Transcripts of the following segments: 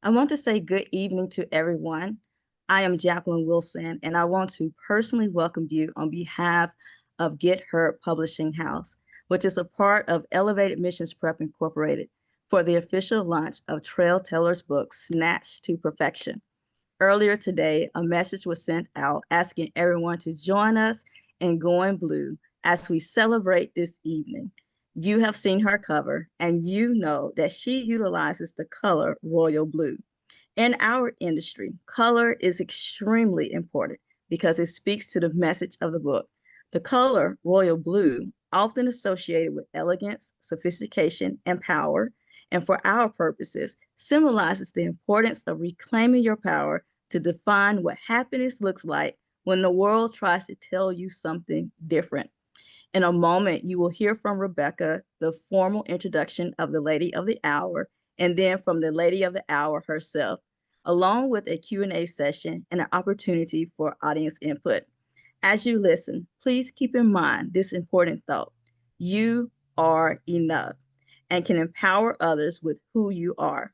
I want to say good evening to everyone. I am Jacqueline Wilson, and I want to personally welcome you on behalf of Get Her Publishing House, which is a part of Elevated Missions Prep Incorporated, for the official launch of Trell Taylor's book, Snatched to Perfection. Earlier today, a message was sent out asking everyone to join us in Going Blue as we celebrate this evening. You have seen her cover, and you know that she utilizes the color royal blue. In our industry, color is extremely important because it speaks to the message of the book. The color royal blue, often associated with elegance, sophistication, and power, and for our purposes, symbolizes the importance of reclaiming your power to define what happiness looks like when the world tries to tell you something different. In a moment, you will hear from Rebecca the formal introduction of the Lady of the Hour, and then from the Lady of the Hour herself, along with a Q&A session and an opportunity for audience input. As you listen, please keep in mind this important thought. You are enough and can empower others with who you are,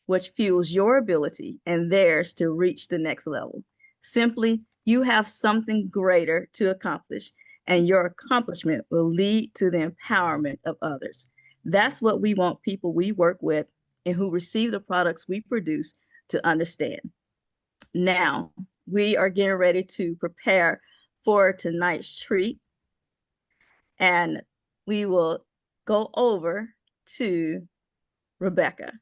which fuels your ability and theirs to reach the next level. Simply, you have something greater to accomplish, and your accomplishment will lead to the empowerment of others. That's what we want people we work with and who receive the products we produce to understand. Now, we are getting ready to prepare for tonight's treat, and we will go over to Rebecca.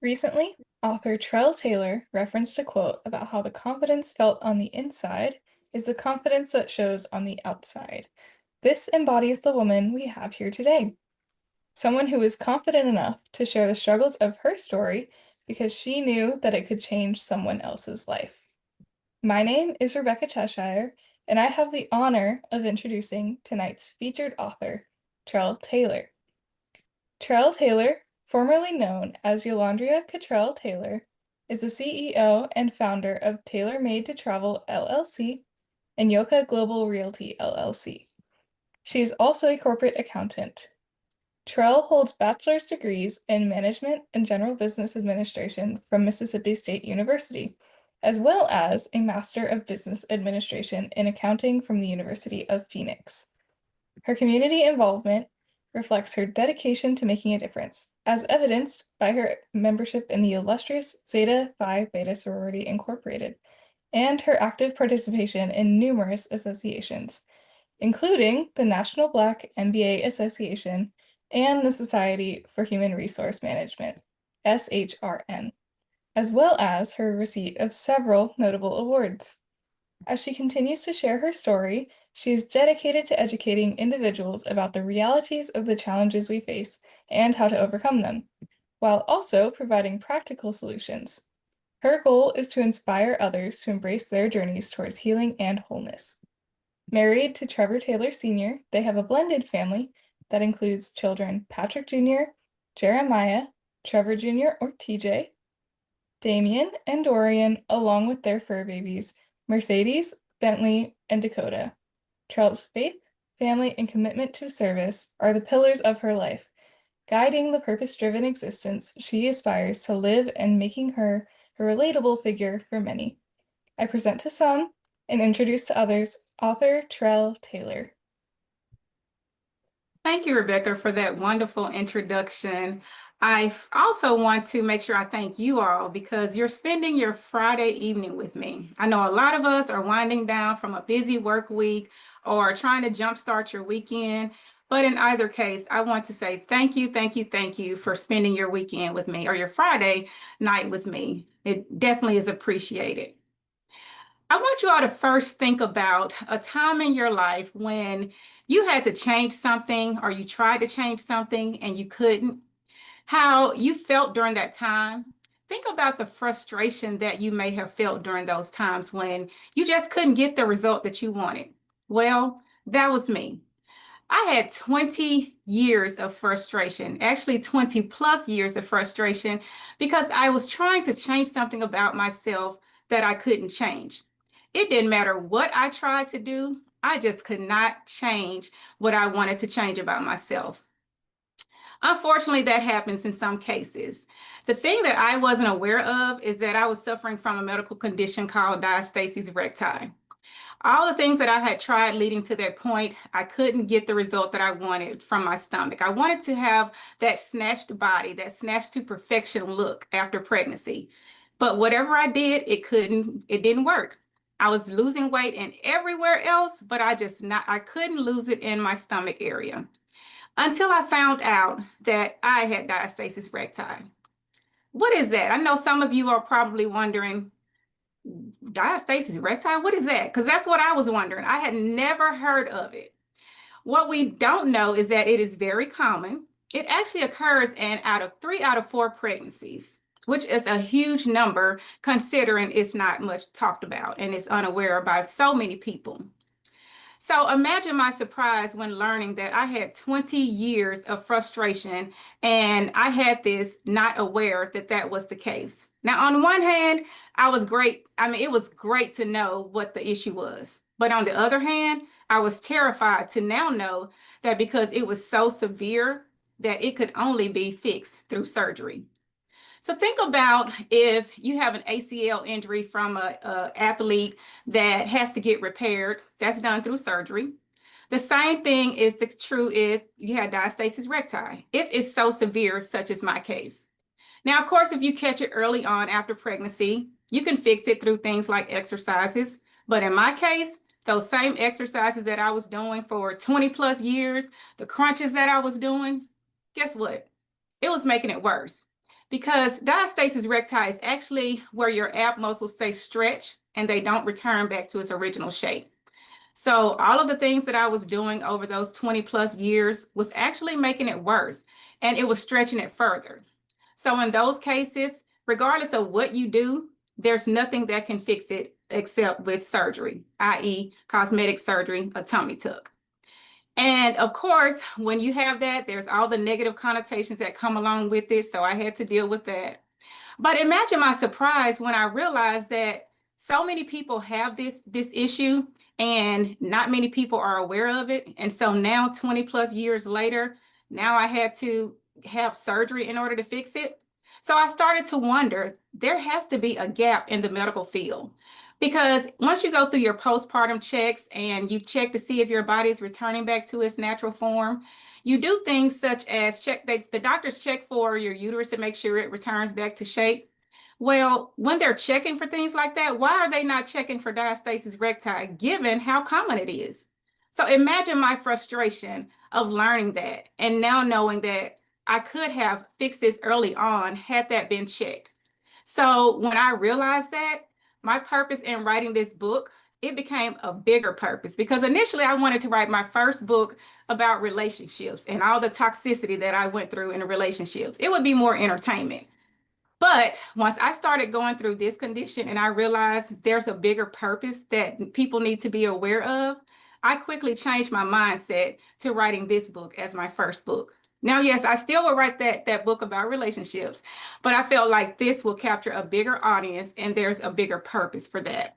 Recently, author Trell Taylor referenced a quote about how the confidence felt on the inside is the confidence that shows on the outside. This embodies the woman we have here today. Someone who is confident enough to share the struggles of her story because she knew that it could change someone else's life. My name is Rebecca Cheshire, and I have the honor of introducing tonight's featured author, Trell Taylor. Trell Taylor, formerly known as Yolandria Cottrell Taylor, is the CEO and founder of Tailor Made to Travel LLC and Yoka Global Realty LLC. She is also a corporate accountant. Trell holds bachelor's degrees in management and general business administration from Mississippi State University, as well as a Master of Business Administration in accounting from the University of Phoenix. Her community involvement reflects her dedication to making a difference, as evidenced by her membership in the illustrious Zeta Phi Beta Sorority Incorporated, and her active participation in numerous associations, including the National Black MBA Association and the Society for Human Resource Management, SHRM, as well as her receipt of several notable awards. As she continues to share her story, she is dedicated to educating individuals about the realities of the challenges we face and how to overcome them, while also providing practical solutions. Her goal is to inspire others to embrace their journeys towards healing and wholeness. Married to Trevor Taylor Sr., they have a blended family that includes children Patrick Jr., Jeremiah, Trevor Jr. or TJ, Damien, and Dorian, along with their fur babies, Mercedes, Bentley, and Dakota. Trell's faith, family, and commitment to service are the pillars of her life, guiding the purpose-driven existence she aspires to live and making her a relatable figure for many. I present to some and introduce to others author Trell Taylor. Thank you, Rebecca, for that wonderful introduction. I also want to make sure I thank you all because you're spending your Friday evening with me. I know a lot of us are winding down from a busy work week or trying to jumpstart your weekend. But in either case, I want to say thank you, thank you, thank you for spending your weekend with me or your Friday night with me. It definitely is appreciated. I want you all to first think about a time in your life when you had to change something or you tried to change something and you couldn't, how you felt during that time. Think about the frustration that you may have felt during those times when you just couldn't get the result that you wanted. Well, that was me. I had 20 years of frustration, actually 20 plus years of frustration, because I was trying to change something about myself that I couldn't change. It didn't matter what I tried to do, I just could not change what I wanted to change about myself. Unfortunately, that happens in some cases. The thing that I wasn't aware of is that I was suffering from a medical condition called diastasis recti. All the things that I had tried leading to that point, I couldn't get the result that I wanted from my stomach. I wanted to have that snatched body, that snatched to perfection look after pregnancy. But whatever I did, it didn't work. I was losing weight and everywhere else, but I couldn't lose it in my stomach area until I found out that I had diastasis recti. What is that? I know some of you are probably wondering, diastasis recti, what is that? Because that's what I was wondering. I had never heard of it. What we don't know is that it is very common. It actually occurs in out of 3 out of 4 pregnancies, which is a huge number considering it's not much talked about and it's unaware by so many people. So imagine my surprise when learning that I had 20 years of frustration and I had this not aware that that was the case. Now, on one hand, I was great. I mean, it was great to know what the issue was. But on the other hand, I was terrified to now know that because it was so severe that it could only be fixed through surgery. So think about if you have an ACL injury from a athlete that has to get repaired, that's done through surgery. The same thing is true if you have diastasis recti, if it's so severe, such as my case. Now, of course, if you catch it early on after pregnancy, you can fix it through things like exercises. But in my case, those same exercises that I was doing for 20 plus years, the crunches that I was doing, guess what? It was making it worse. Because diastasis recti is actually where your ab muscles stay stretched and they don't return back to its original shape. So all of the things that I was doing over those 20 plus years was actually making it worse and it was stretching it further. So in those cases, regardless of what you do, there's nothing that can fix it except with surgery, i.e. cosmetic surgery, a tummy tuck. And of course, when you have that, there's all the negative connotations that come along with it. So I had to deal with that. But imagine my surprise when I realized that so many people have this issue and not many people are aware of it. And so now 20 plus years later, now I had to have surgery in order to fix it. So I started to wonder, there has to be a gap in the medical field. Because once you go through your postpartum checks and you check to see if your body is returning back to its natural form, you do things such as the doctors check for your uterus to make sure it returns back to shape. Well, when they're checking for things like that, why are they not checking for diastasis recti, given how common it is? So imagine my frustration of learning that and now knowing that I could have fixed this early on had that been checked. So when I realized that, my purpose in writing this book, it became a bigger purpose because initially I wanted to write my first book about relationships and all the toxicity that I went through in the relationships. It would be more entertainment. But once I started going through this condition and I realized there's a bigger purpose that people need to be aware of, I quickly changed my mindset to writing this book as my first book. Now, yes, I still will write that book about relationships, but I felt like this will capture a bigger audience and there's a bigger purpose for that.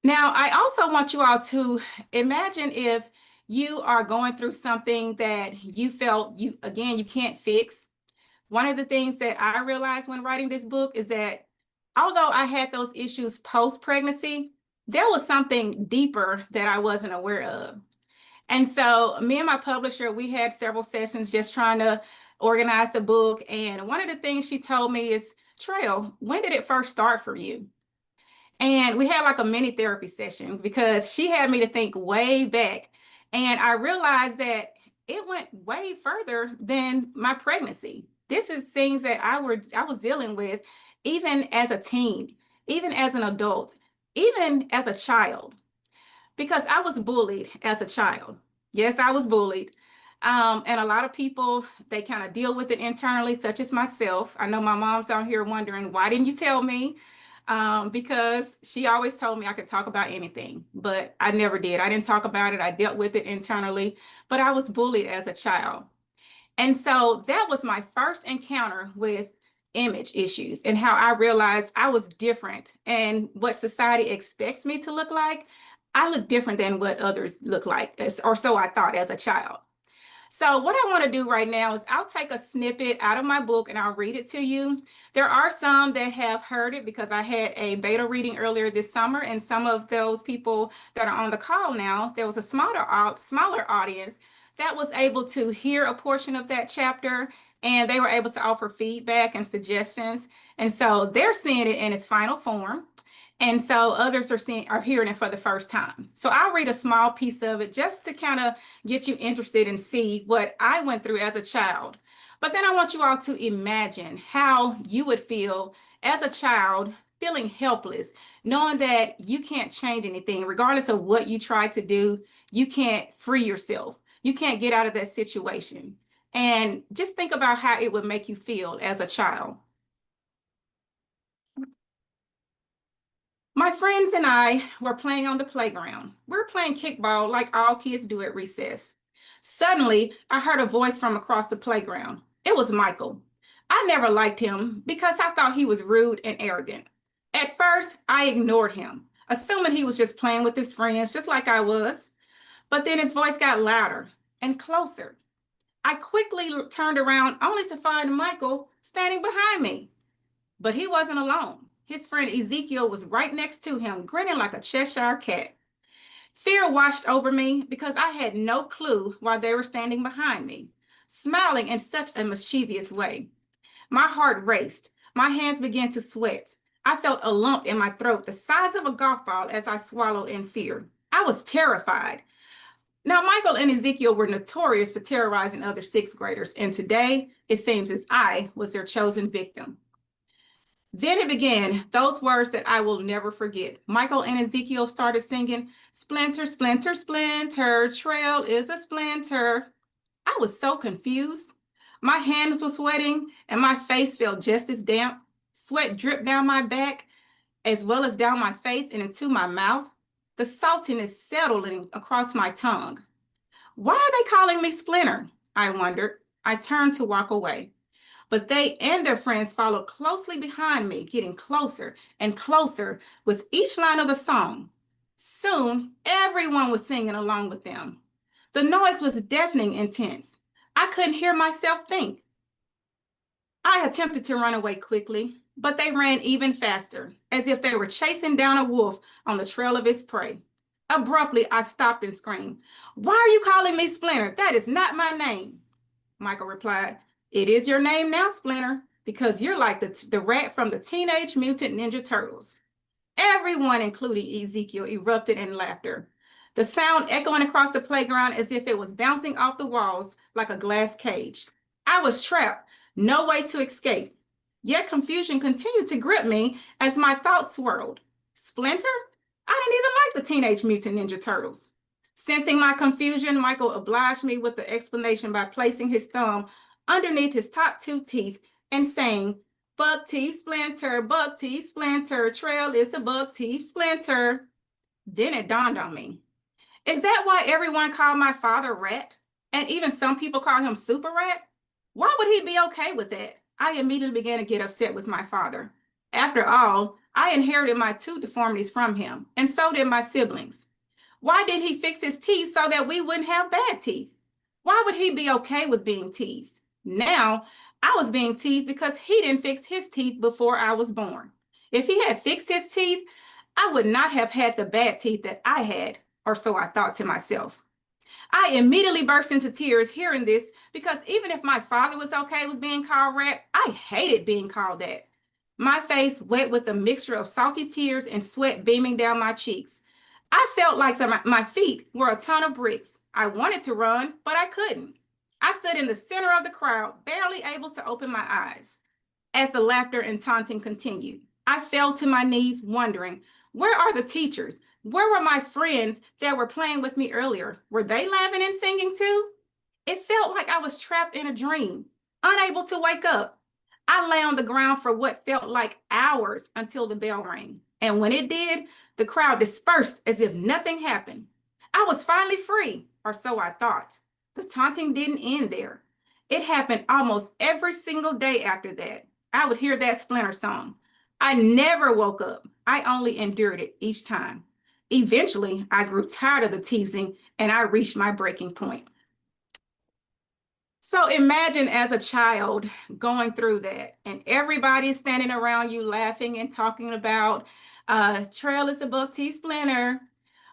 Now, I also want you all to imagine if you are going through something that you felt you can't fix. One of the things that I realized when writing this book is that although I had those issues post-pregnancy, there was something deeper that I wasn't aware of. And so me and my publisher, we had several sessions just trying to organize the book. And one of the things she told me is, Trell, when did it first start for you? And we had like a mini therapy session because she had me to think way back. And I realized that it went way further than my pregnancy. This is things that I was dealing with even as a teen, even as an adult, even as a child, because I was bullied as a child. Yes, I was bullied. And a lot of people, they kind of deal with it internally, such as myself. I know my mom's out here wondering, why didn't you tell me? Because she always told me I could talk about anything, but I never did. I didn't talk about it. I dealt with it internally, but I was bullied as a child. And so that was my first encounter with image issues and how I realized I was different and what society expects me to look like. I look different than what others look like, or so I thought as a child. So what I want to do right now is I'll take a snippet out of my book and I'll read it to you. There are some that have heard it because I had a beta reading earlier this summer, and some of those people that are on the call now, there was a smaller audience that was able to hear a portion of that chapter, and they were able to offer feedback and suggestions. And so they're seeing it in its final form. And so others are hearing it for the first time. So I'll read a small piece of it just to kind of get you interested and see what I went through as a child. But then I want you all to imagine how you would feel as a child, feeling helpless, knowing that you can't change anything, regardless of what you try to do, you can't free yourself. You can't get out of that situation. And just think about how it would make you feel as a child. My friends and I were playing on the playground. We were playing kickball like all kids do at recess. Suddenly, I heard a voice from across the playground. It was Michael. I never liked him because I thought he was rude and arrogant. At first, I ignored him, assuming he was just playing with his friends, just like I was. But then his voice got louder and closer. I quickly turned around only to find Michael standing behind me. But he wasn't alone. His friend Ezekiel was right next to him, grinning like a Cheshire cat. Fear washed over me because I had no clue why they were standing behind me, smiling in such a mischievous way. My heart raced. My hands began to sweat. I felt a lump in my throat the size of a golf ball as I swallowed in fear. I was terrified. Now, Michael and Ezekiel were notorious for terrorizing other sixth graders, and today it seems as I was their chosen victim. Then it began, those words that I will never forget. Michael and Ezekiel started singing, "Splinter, splinter, splinter, Trell is a splinter." I was so confused. My hands were sweating and my face felt just as damp. Sweat dripped down my back as well as down my face and into my mouth. The saltiness settling across my tongue. Why are they calling me Splinter? I wondered. I turned to walk away. But they and their friends followed closely behind me, getting closer and closer with each line of the song. Soon, everyone was singing along with them. The noise was deafening intense. I couldn't hear myself think. I attempted to run away quickly, but they ran even faster, as if they were chasing down a wolf on the trail of its prey. Abruptly, I stopped and screamed, "Why are you calling me Splinter? That is not my name." Michael replied, "It is your name now, Splinter, because you're like the rat from the Teenage Mutant Ninja Turtles." Everyone, including Ezekiel, erupted in laughter, the sound echoing across the playground as if it was bouncing off the walls like a glass cage. I was trapped, no way to escape. Yet confusion continued to grip me as my thoughts swirled. Splinter? I didn't even like the Teenage Mutant Ninja Turtles. Sensing my confusion, Michael obliged me with the explanation by placing his thumb underneath his top two teeth and saying, "Buck teeth splinter, buck teeth splinter, Trell is a buck teeth splinter." Then it dawned on me. Is that why everyone called my father Rat? And even some people call him Super Rat? Why would he be okay with that? I immediately began to get upset with my father. After all, I inherited my two deformities from him, and so did my siblings. Why didn't he fix his teeth so that we wouldn't have bad teeth? Why would he be okay with being teased? Now, I was being teased because he didn't fix his teeth before I was born. If he had fixed his teeth, I would not have had the bad teeth that I had, or so I thought to myself. I immediately burst into tears hearing this because even if my father was okay with being called Rat, I hated being called that. My face wet with a mixture of salty tears and sweat beaming down my cheeks. I felt like my feet were a ton of bricks. I wanted to run, but I couldn't. I stood in the center of the crowd, barely able to open my eyes. As the laughter and taunting continued, I fell to my knees wondering, where are the teachers? Where were my friends that were playing with me earlier? Were they laughing and singing too? It felt like I was trapped in a dream, unable to wake up. I lay on the ground for what felt like hours until the bell rang. And when it did, the crowd dispersed as if nothing happened. I was finally free, or so I thought. The taunting didn't end there. It happened almost every single day after that. I would hear that Splinter song. I never woke up. I only endured it each time. Eventually, I grew tired of the teasing and I reached my breaking point. So imagine as a child going through that, and everybody's standing around you laughing and talking about Trell is a book T splinter.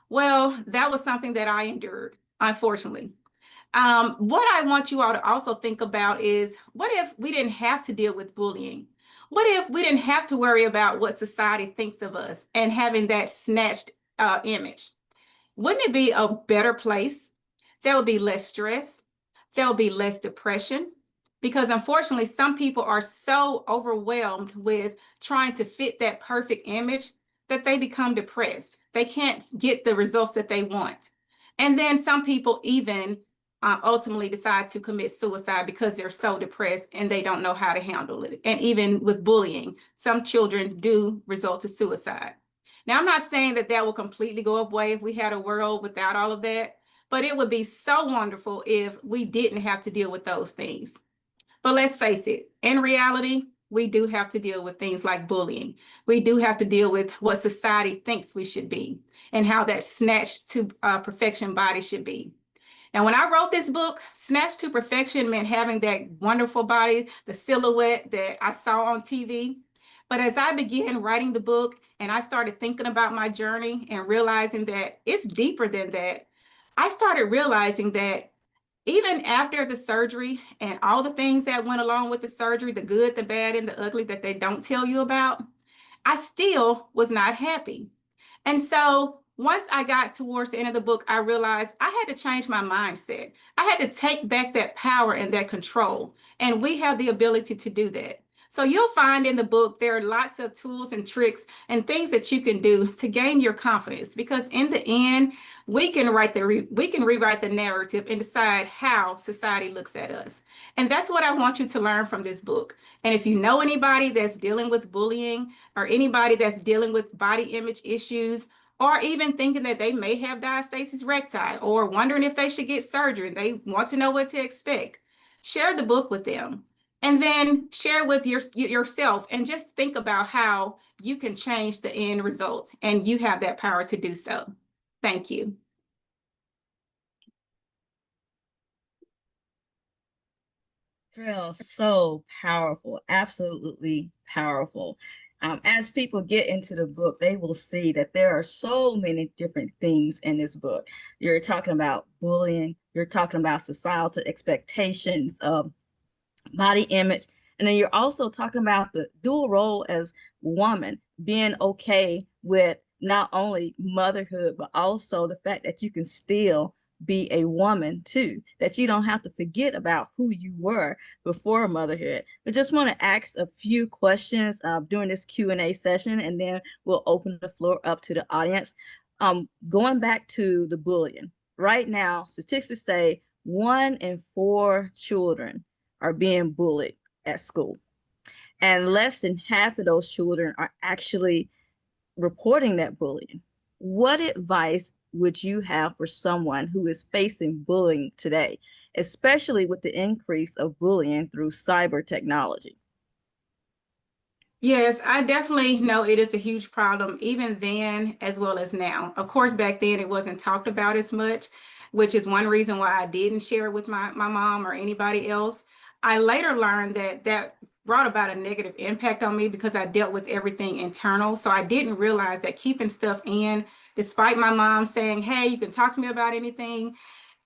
Well, that was something that I endured, unfortunately. What I want you all to also think about is, what if we didn't have to deal with bullying? What if we didn't have to worry about what society thinks of us and having that snatched image? Wouldn't it be a better place? There would be less stress. There will be less depression. Because unfortunately, some people are so overwhelmed with trying to fit that perfect image that they become depressed. They can't get the results that they want. And then some people even ultimately decide to commit suicide because they're so depressed and they don't know how to handle it. And even with bullying, some children do result to suicide. Now, I'm not saying that that will completely go away if we had a world without all of that, but it would be so wonderful if we didn't have to deal with those things. But let's face it, in reality, we do have to deal with things like bullying. We do have to deal with what society thinks we should be and how that snatched to perfection body should be. Now, when I wrote this book, Snatched to Perfection meant having that wonderful body, the silhouette that I saw on TV. But as I began writing the book and I started thinking about my journey and realizing that it's deeper than that, I started realizing that even after the surgery and all the things that went along with the surgery, the good, the bad, and the ugly that they don't tell you about, I still was not happy. And so once I got towards the end of the book, I realized I had to change my mindset. I had to take back that power and that control. And we have the ability to do that. So you'll find in the book, there are lots of tools and tricks and things that you can do to gain your confidence, because in the end, we can rewrite the narrative and decide how society looks at us. And that's what I want you to learn from this book. And if you know anybody that's dealing with bullying or anybody that's dealing with body image issues, or even thinking that they may have diastasis recti or wondering if they should get surgery and they want to know what to expect, share the book with them. And then share with yourself and just think about how you can change the end result, and you have that power to do so. Thank you. Trell, so powerful, absolutely powerful. As people get into the book, they will see that there are so many different things in this book. You're talking about bullying, you're talking about societal expectations of body image, and then you're also talking about the dual role as woman, being okay with not only motherhood, but also the fact that you can still be a woman too, that you don't have to forget about who you were before motherhood. I just want to ask a few questions during this Q&A session, and then we'll open the floor up to the audience. Going back to the bullying, right now, statistics say 1 in 4 children are being bullied at school. And less than half of those children are actually reporting that bullying. What advice would you have for someone who is facing bullying today, especially with the increase of bullying through cyber technology? Yes, I definitely know it is a huge problem, even then as well as now. Of course, back then it wasn't talked about as much, which is one reason why I didn't share it with my mom or anybody else. I later learned that that brought about a negative impact on me because I dealt with everything internal. So I didn't realize that keeping stuff in, despite my mom saying, hey, you can talk to me about anything,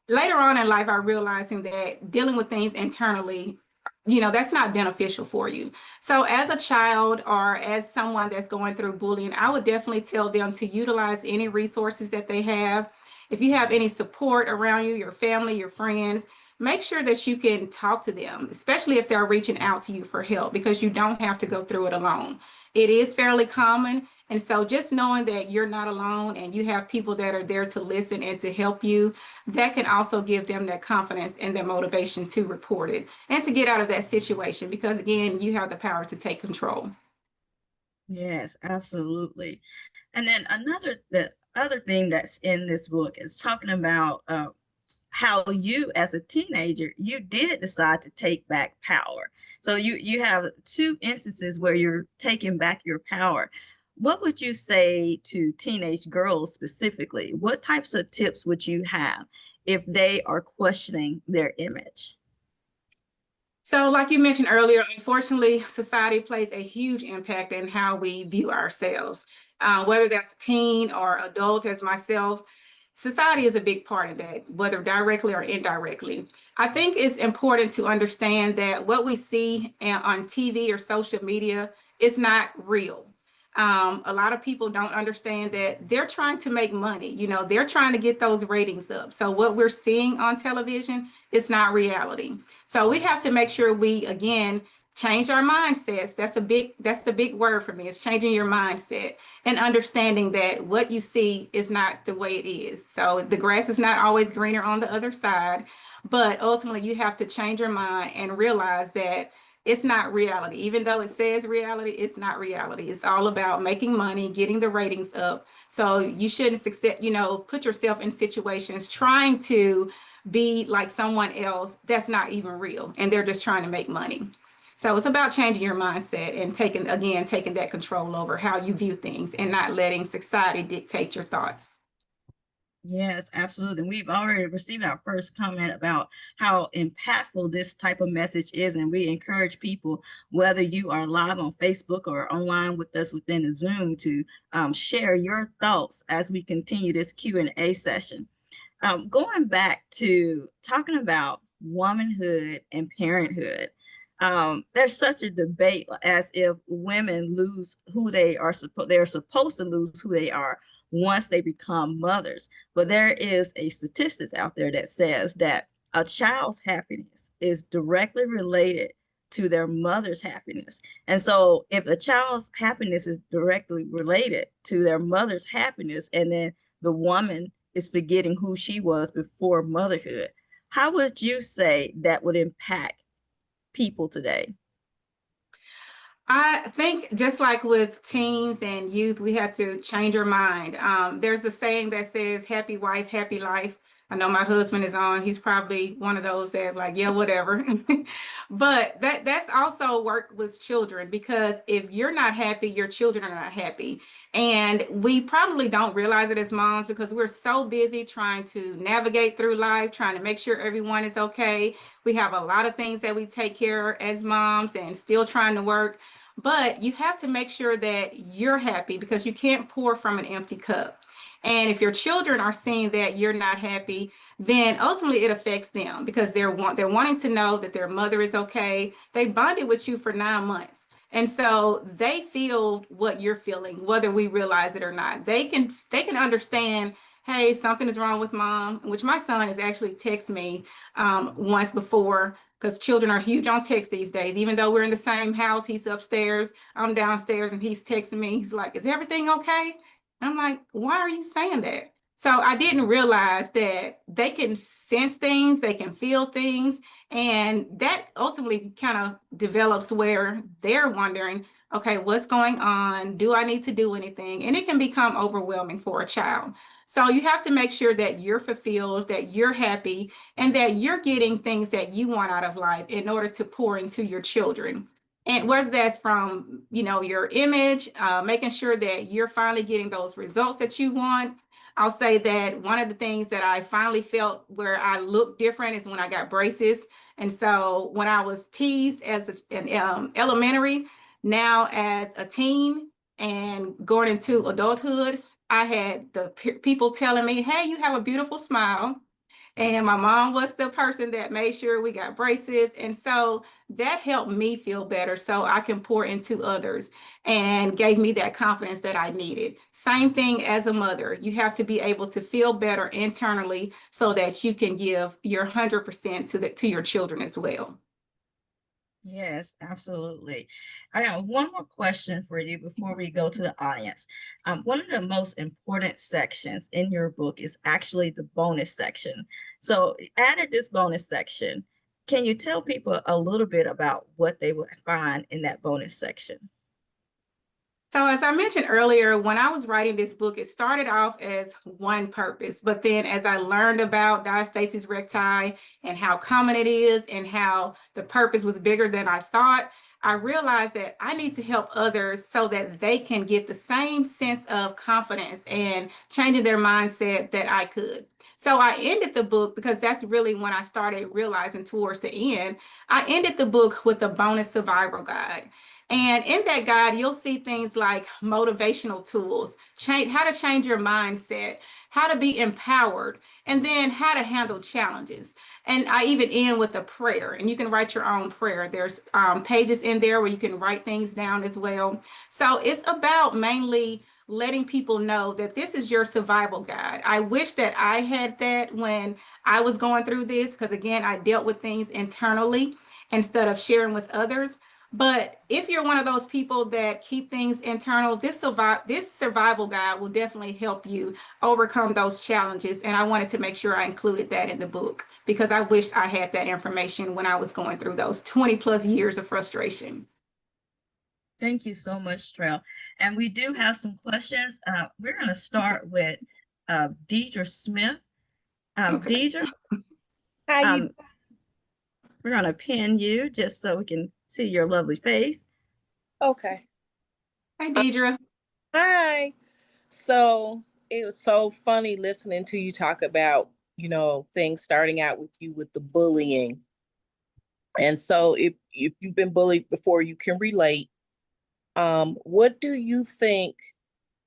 later on in life, I'm realizing that dealing with things internally, that's not beneficial for you. So as a child or as someone that's going through bullying, I would definitely tell them to utilize any resources that they have. If you have any support around you, your family, your friends, make sure that you can talk to them, especially if they're reaching out to you for help, because you don't have to go through it alone. It is fairly common. And so just knowing that you're not alone and you have people that are there to listen and to help you, that can also give them that confidence and their motivation to report it and to get out of that situation, because again, you have the power to take control. Yes, absolutely. And then the other thing that's in this book is talking about how you as a teenager you did decide to take back power. So you have 2 instances where you're taking back your power. What would you say to teenage girls specifically? What types of tips would you have if they are questioning their image? So, like you mentioned earlier, unfortunately, society plays a huge impact in how we view ourselves. Whether that's teen or adult, as myself, society is a big part of that, whether directly or indirectly. I think it's important to understand that what we see on TV or social media is not real. A lot of people don't understand that they're trying to make money. They're trying to get those ratings up. So what we're seeing on television is not reality. So we have to make sure we, again, change our mindsets. That's the big word for me. It's changing your mindset and understanding that what you see is not the way it is. So the grass is not always greener on the other side, but ultimately you have to change your mind and realize that it's not reality. Even though it says reality, it's not reality. It's all about making money, getting the ratings up. So you shouldn't put yourself in situations trying to be like someone else that's not even real and they're just trying to make money. So it's about changing your mindset and taking that control over how you view things and not letting society dictate your thoughts. Yes, absolutely. And we've already received our first comment about how impactful this type of message is. And we encourage people, whether you are live on Facebook or online with us within the Zoom, to share your thoughts as we continue this Q&A session. Going back to talking about womanhood and parenthood, there's such a debate as if women lose who they're supposed to lose who they are once they become mothers. But there is a statistics out there that says that a child's happiness is directly related to their mother's happiness. And so if a child's happiness is directly related to their mother's happiness, and then the woman is forgetting who she was before motherhood, how would you say that would impact people today? I think just like with teens and youth, we have to change our mind. There's a saying that says, happy wife, happy life. I know my husband is on. He's probably one of those that like, yeah, whatever. But that's also work with children, because if you're not happy, your children are not happy. And we probably don't realize it as moms because we're so busy trying to navigate through life, trying to make sure everyone is okay. We have a lot of things that we take care of as moms and still trying to work. But you have to make sure that you're happy because you can't pour from an empty cup. And if your children are seeing that you're not happy, then ultimately it affects them because they're wanting to know that their mother is okay. They bonded with you for 9 months. And so they feel what you're feeling, whether we realize it or not. They can understand, hey, something is wrong with mom, which my son has actually texted me once before, because children are huge on text these days. Even though we're in the same house, he's upstairs, I'm downstairs, and he's texting me. He's like, is everything okay? And I'm like, why are you saying that? So I didn't realize that they can sense things, they can feel things, and that ultimately kind of develops where they're wondering, okay, what's going on? Do I need to do anything? And it can become overwhelming for a child. So you have to make sure that you're fulfilled, that you're happy, and that you're getting things that you want out of life in order to pour into your children. And whether that's from, your image, making sure that you're finally getting those results that you want. I'll say that one of the things that I finally felt where I look different is when I got braces. And so when I was teased as an elementary, now as a teen and going into adulthood, I had the people telling me, hey, you have a beautiful smile. And my mom was the person that made sure we got braces. And so that helped me feel better so I can pour into others and gave me that confidence that I needed. Same thing as a mother. You have to be able to feel better internally so that you can give your 100% to your children as well. Yes, absolutely. I have one more question for you before we go to the audience. One of the most important sections in your book is actually the bonus section. So, added this bonus section. Can you tell people a little bit about what they will find in that bonus section? So as I mentioned earlier, when I was writing this book, it started off as one purpose. But then as I learned about diastasis recti and how common it is and how the purpose was bigger than I thought, I realized that I need to help others so that they can get the same sense of confidence and changing their mindset that I could. So I ended the book because that's really when I started realizing towards the end. I ended the book with a bonus survival guide. And in that guide, you'll see things like motivational tools, change, how to change your mindset, how to be empowered, and then how to handle challenges. And I even end with a prayer, and you can write your own prayer. There's pages in there where you can write things down as well. So it's about mainly letting people know that this is your survival guide. I wish that I had that when I was going through this, because again, I dealt with things internally instead of sharing with others. But if you're one of those people that keep things internal, this survival guide will definitely help you overcome those challenges. And I wanted to make sure I included that in the book because I wished I had that information when I was going through those 20 plus years of frustration. Thank you so much, Trell. And we do have some questions. We're going to start with Deidre Smith. Okay. Deidre, How you? um, we're going to pin you just so we can see your lovely face. Okay. Hi, Deidre. Hi. So it was so funny listening to you talk about, things starting out with you with the bullying. And so if you've been bullied before, you can relate. What do you think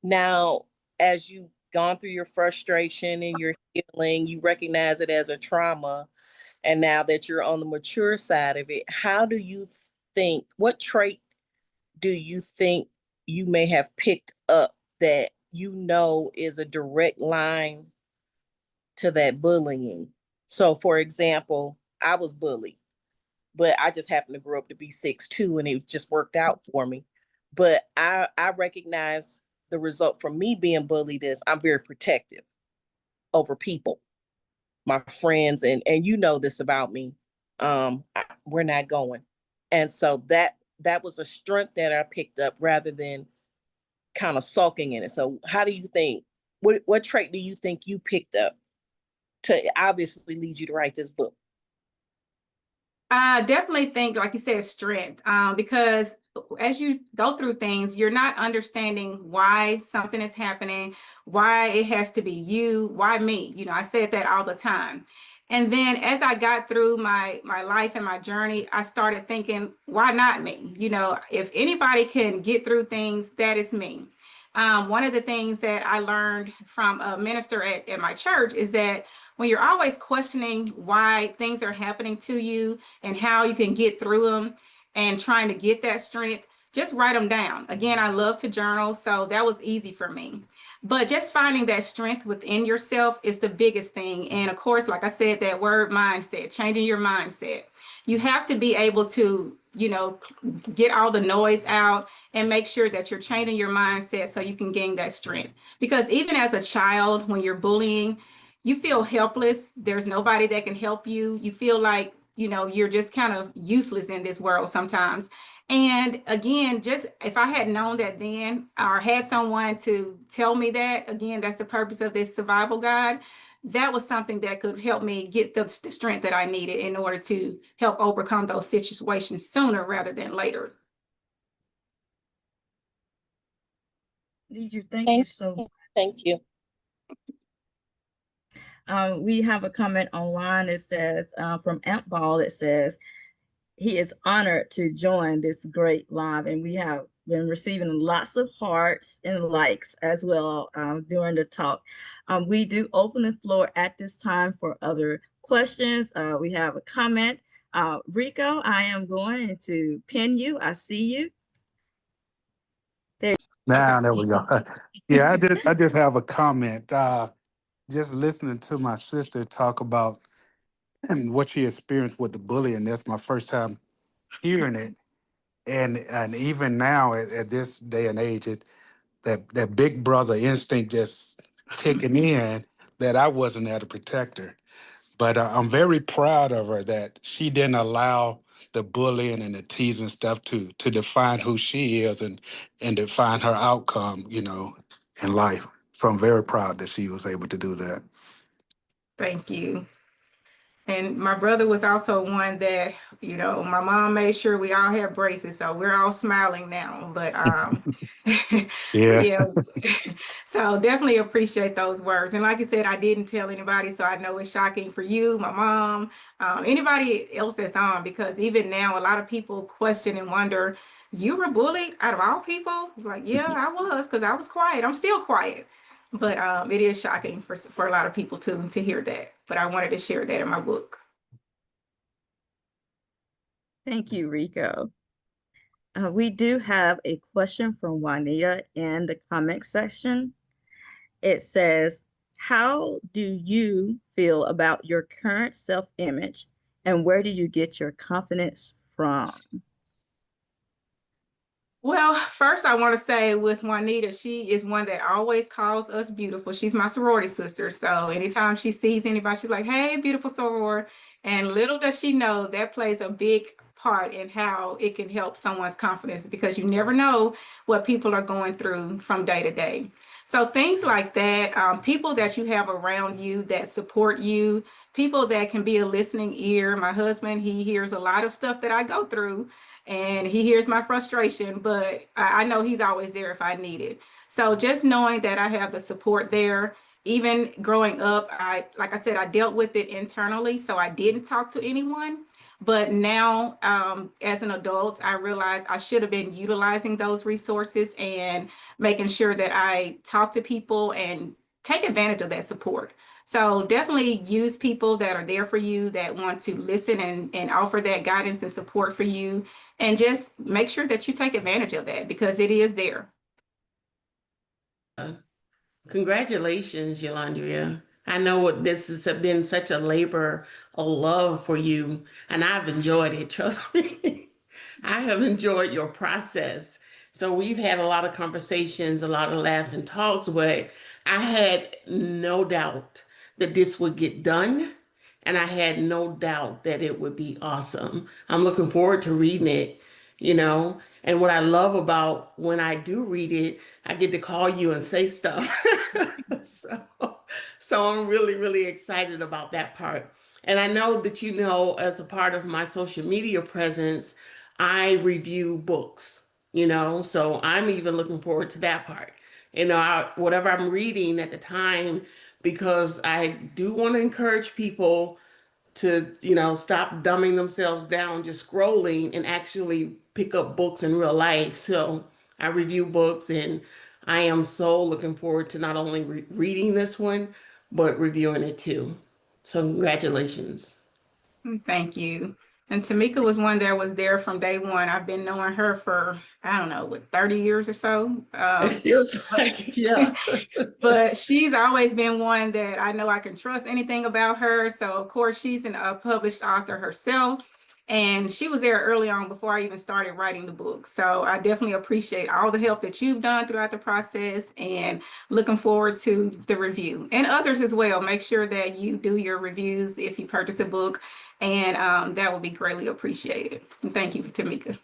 now as you've gone through your frustration and your healing, you recognize it as a trauma, and now that you're on the mature side of it, how do you think, what trait do you think you may have picked up that is a direct line to that bullying? So, for example, I was bullied, but I just happened to grow up to be 6'2", and it just worked out for me. But I recognize the result from me being bullied is I'm very protective over people, my friends, and you know this about me. We're not going. And so that was a strength that I picked up rather than kind of sulking in it. So how do you think, what trait do you think you picked up to obviously lead you to write this book? I definitely think, like you said, strength, because as you go through things, you're not understanding why something is happening, why it has to be you, why me. I said that all the time. And then as I got through my life and my journey, I started thinking, why not me? If anybody can get through things, that is me. One of the things that I learned from a minister at my church is that when you're always questioning why things are happening to you and how you can get through them and trying to get that strength, just write them down. Again, I love to journal, so that was easy for me. But just finding that strength within yourself is the biggest thing. And of course, like I said, that word mindset, changing your mindset. You have to be able to, get all the noise out and make sure that you're changing your mindset so you can gain that strength. Because even as a child, when you're bullying, you feel helpless. There's nobody that can help you. You feel like, you're just kind of useless in this world sometimes. And again, just if I had known that then or had someone to tell me that, again, that's the purpose of this survival guide. That was something that could help me get the strength that I needed in order to help overcome those situations sooner rather than later. Thank you so much. Thank you. We have a comment online. It says from Amp Ball. It says he is honored to join this great live, and we have been receiving lots of hearts and likes as well during the talk. We do open the floor at this time for other questions. We have a comment. Rico, I am going to pin you. I see you. There we go. Yeah, I just have a comment. Just listening to my sister talk about what she experienced with the bullying. That's my first time hearing it, and even now at this day and age, that big brother instinct just kicking in. That I wasn't there to protect her. But I'm very proud of her that she didn't allow the bullying and the teasing stuff to define who she is and define her outcome, in life. So I'm very proud that she was able to do that. Thank you. And my brother was also one that, you know, my mom made sure we all had braces, so we're all smiling now. But but Yeah. yeah, so definitely appreciate those words. And like I said, I didn't tell anybody, so I know it's shocking for you, my mom, anybody else that's on, because even now, a lot of people question and wonder, you were bullied out of all people? Like, yeah, I was, because I was quiet. I'm still quiet. But it is shocking for a lot of people to hear that. But I wanted to share that in my book. Thank you, Rico. We do have a question from Juanita in the comment section. It says, how do you feel about your current self-image and where do you get your confidence from? Well, first I want to say with Juanita, she is one that always calls us beautiful. She's my sorority sister. So anytime she sees anybody, she's like, hey, beautiful soror. And little does she know that plays a big part in how it can help someone's confidence, because you never know what people are going through from day to day. So things like that, people that you have around you that support you, people that can be a listening ear. My husband, he hears a lot of stuff that I go through and he hears my frustration, but I know he's always there if I need it. So just knowing that I have the support there, even growing up, like I said, I dealt with it internally, so I didn't talk to anyone. But now, as an adult, I realize I should have been utilizing those resources and making sure that I talk to people and take advantage of that support. So definitely use people that are there for you, that want to listen and offer that guidance and support for you. And just make sure that you take advantage of that, because it is there. Congratulations, Yolandria. I know this has been such a labor of love for you, and I've enjoyed it. Trust me. I have enjoyed your process. So we've had a lot of conversations, a lot of laughs and talks, but I had no doubt that this would get done. And I had no doubt that it would be awesome. I'm looking forward to reading it, you know. And what I love about when I do read it, I get to call you and say stuff. so, so I'm really, really excited about that part. And I know that you know, as a part of my social media presence, I review books, you know, so I'm even looking forward to that part. You know, whatever I'm reading at the time, because I do want to encourage people to, you know, stop dumbing themselves down just scrolling and actually pick up books in real life. So I review books, and I am so looking forward to not only reading this one, but reviewing it too. So congratulations. Thank you. And Tamika was one that was there from day one. I've been knowing her for, I don't know, what, 30 years or so. It feels like, yeah. But she's always been one that I know I can trust anything about her. So of course she's a published author herself. And she was there early on before I even started writing the book. So I definitely appreciate all the help that you've done throughout the process, and looking forward to the review, and others as well. Make sure that you do your reviews if you purchase a book, and that would be greatly appreciated. And thank you, Tamika.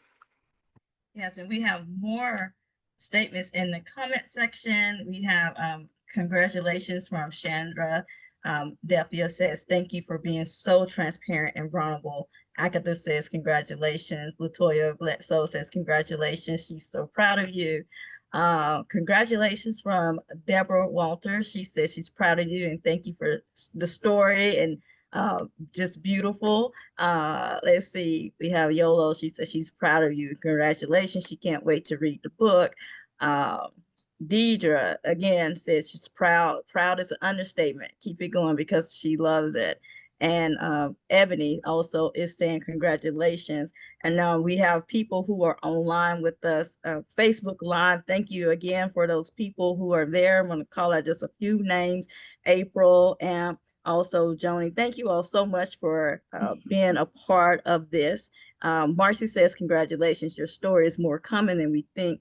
Yes, and we have more statements in the comment section. We have congratulations from Chandra. Delphia says, thank you for being so transparent and vulnerable. Agatha says, congratulations. Latoya Bledsoe says, congratulations. She's so proud of you. Congratulations from Deborah Walter. She says she's proud of you and thank you for the story and just beautiful. Let's see, we have Yolo. She says she's proud of you. Congratulations. She can't wait to read the book. Deidre again says she's proud. Proud is an understatement. Keep it going because she loves it. And Ebony also is saying congratulations. And now we have people who are online with us, Facebook Live. Thank you again for those people who are there. I'm going to call out just a few names. April and also Joni. Thank you all so much for being a part of this. Marcy says, congratulations. Your story is more common than we think.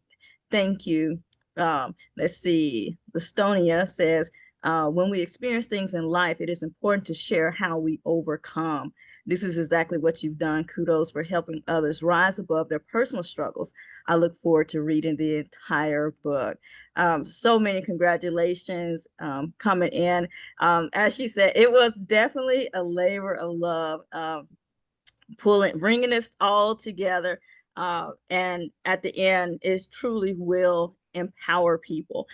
Thank you. Let's see. Estonia says, when we experience things in life, it is important to share how we overcome. This is exactly what you've done. Kudos for helping others rise above their personal struggles. I look forward to reading the entire book. So many congratulations coming in. As she said, it was definitely a labor of love, bringing this all together. And at the end, it truly will empower people.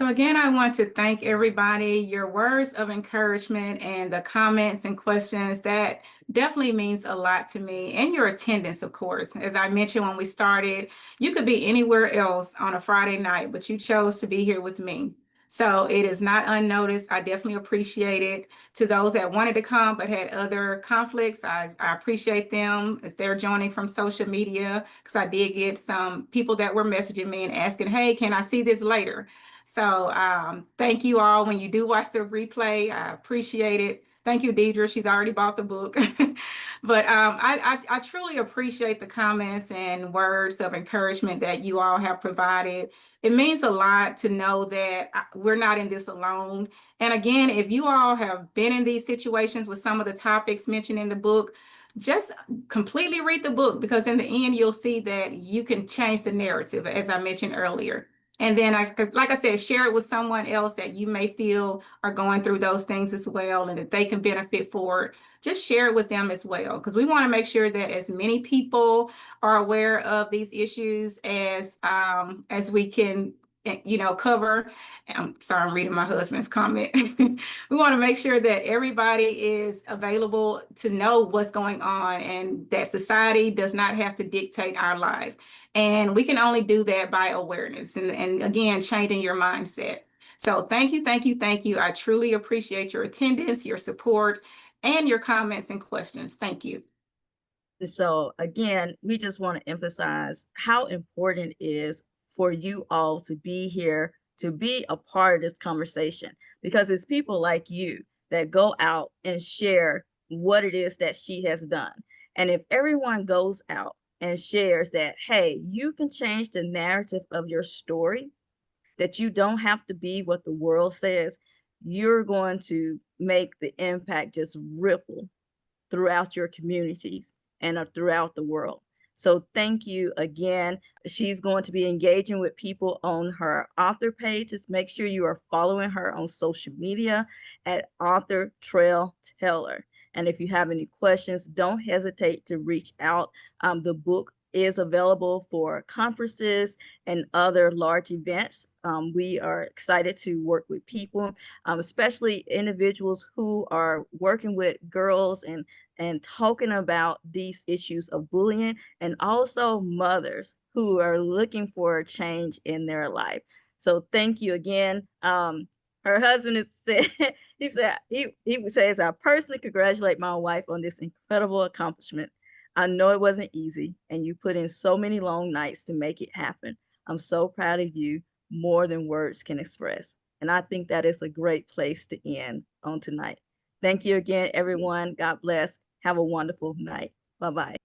So again, I want to thank everybody. Your words of encouragement and the comments and questions, that definitely means a lot to me. And your attendance, of course. As I mentioned when we started, you could be anywhere else on a Friday night, but you chose to be here with me. So it is not unnoticed. I definitely appreciate it. To those that wanted to come but had other conflicts, I appreciate them if they're joining from social media, because I did get some people that were messaging me and asking, hey, can I see this later? So thank you all when you do watch the replay. I appreciate it. Thank you, Deidre. She's already bought the book. But I truly appreciate the comments and words of encouragement that you all have provided. It means a lot to know that we're not in this alone. And again, if you all have been in these situations with some of the topics mentioned in the book, just completely read the book, because in the end, you'll see that you can change the narrative, as I mentioned earlier. And then because like I said, share it with someone else that you may feel are going through those things as well, and that they can benefit for it. Just share it with them as well, because we want to make sure that as many people are aware of these issues as we can, cover. I'm sorry, I'm reading my husband's comment. We want to make sure that everybody is available to know what's going on, and that society does not have to dictate our life. And we can only do that by awareness and again, changing your mindset. So thank you, thank you, thank you. I truly appreciate your attendance, your support, and your comments and questions. Thank you. So again, we just want to emphasize how important it is for you all to be here, to be a part of this conversation, because it's people like you that go out and share what it is that she has done. And if everyone goes out and shares that, hey, you can change the narrative of your story, that you don't have to be what the world says, you're going to make the impact just ripple throughout your communities and throughout the world. So thank you again. She's going to be engaging with people on her author page. Just make sure you are following her on social media at author Trell Taylor. And if you have any questions, don't hesitate to reach out. The book is available for conferences and other large events. We are excited to work with people, especially individuals who are working with girls and talking about these issues of bullying, and also mothers who are looking for a change in their life. So thank you again. Her husband is said, he says, I personally congratulate my wife on this incredible accomplishment. I know it wasn't easy, and you put in so many long nights to make it happen. I'm so proud of you, more than words can express. And I think that is a great place to end on tonight. Thank you again, everyone. God bless. Have a wonderful night. Bye-bye.